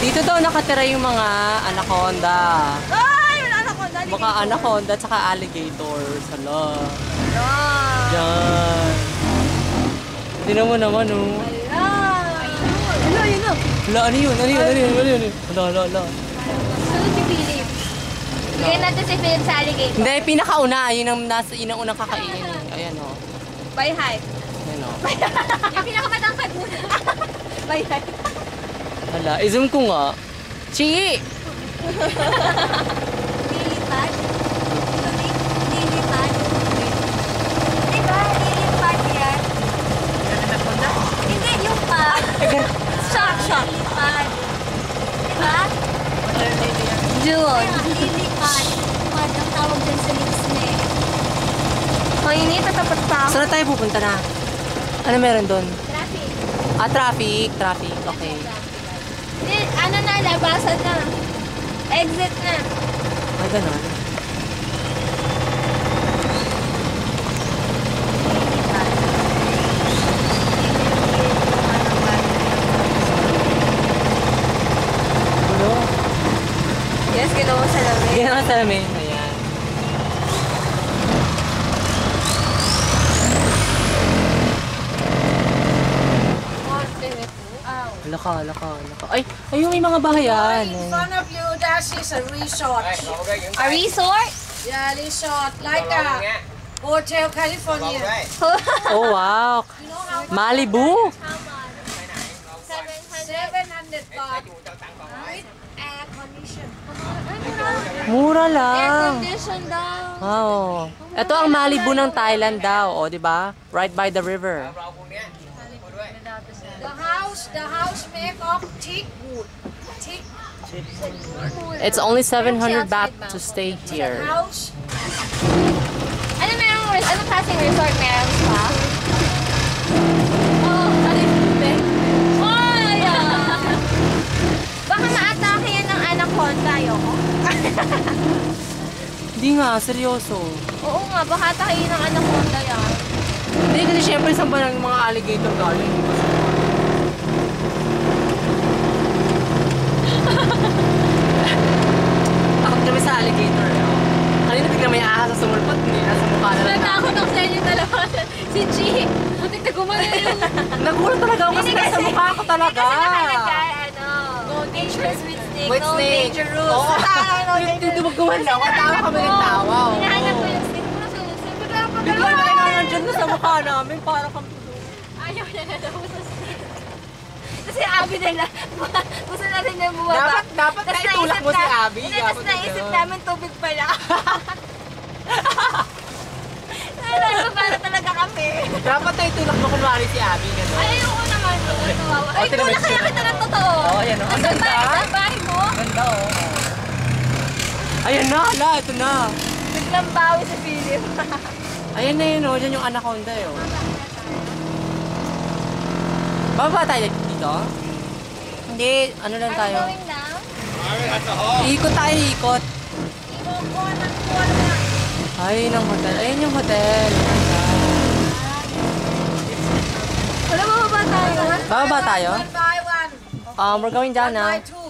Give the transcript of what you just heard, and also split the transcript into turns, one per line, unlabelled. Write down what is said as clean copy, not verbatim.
Dito daw nakatira yung mga anaconda.
Ay! Yung anaconda.
Baka anaconda tsaka alligator. Sala.
Ala.
Yan. Tingnan mo naman, oh.
Ala. Ala, yun na.
Hala, ano yun? Ano yun? Ano yun? Ano yun? Hala, hala, hala.
Sunod si Philip. Bigyan natin si Philip sa alligator.
Hindi, pinakauna. Yun ang unang kakainin. Ayan, oh.
By height.
Ayan, oh.
Yung pinakamatangkad muna. By height.
Hala, i-zoom ko nga. Chi!
Lilipad? Lilipad? Diba? Lilipad yan? Hindi, yung pad. Shock. Lilipad. Diba? June. Lilipad. Pad ang tawag dyan sa lips na eh. Mainit, tatapat pa ako.
Saan na tayo pupunta na? Ano meron doon?
Traffic.
Ah, traffic. Traffic. Okay.
Hindi, ano na, labasan na. Exit na.
Ay, ganun. Ano?
Yes, ginawa sa lamig.
Ganyan ang salamin. Ayan. Laka. Ay, ayun, may mga bahayan.
In front of you, that is a resort.
A resort?
Yeah, resort, like a Hotel California.
Oh, wow.
You know how
Malibu.
700 baht with air condition.
Mura
Air
lang.
condition daw.
Wow. Ito ang Malibu ng Thailand daw, o, di ba? Right by the river.
The house made of teak wood. Teak
It's only 700 baht to stay here.
house.
Anong klaseng resort meron pa? Oh, alipin. Oh, yeah. Baka ma-atake yan ng anaconda, yoko.
Hindi nga, seryoso.
Oo nga, baka atakein ng anaconda yan.
Hindi kasi syempre saan ba ng mga alligator galing? Takot kami sa alligator. Kanina bigla may ahas sa sumulpot, hindi nasa mukha na lang.
Natakot ako sa inyo dalawa. Si Chi, butik na gumana yung...
Nagulat talaga ako kasi nasa mukha ko talaga.
Kasi nakalagay, no dangerous with snake,
With
no
snake.
danger rules.
Oo.
No danger
Hindi maggawan na. Watawa kami ng tawa. oo.
Hinahanap ko yung snake. Muna sunod. Bigla pa
Bigla na kayo nandyan na sa mukha namin para kami.
Ayaw niya na daw sa snake. Kasi Abby nila, gusto natin niya bumaba.
Dapat
Tas
naitulak mo si
naisip
Abby.
Hindi, tapos naisip namin tubig pala. Alam ko, para talaga kami.
Dapat naitulak mo kunwari si Abby. Gano'n.
Ay, ayoko naman. Kawawa. Ay,
tingnan mo
tulak kaya
siya.
kita ng totoo.
Oo, yan, oh. Ang
Nasa
ganda.
bahay, sa bahay mo.
Ganda oh. Ayan na, hala, ito na.
Biglang bawi si Philip.
Ayan na yun, oh. Diyan yung anaconda, eh, oh. Baba tayo dito? Hindi, ano lang tayo.
I'm going down.
Ikot tayo, ikot.
Kuha na.
Ay, ng hotel. Ayan yung hotel.
Wala, bababa tayo.
Bababa tayo?
One by one.
We're going down
One
now.
by two.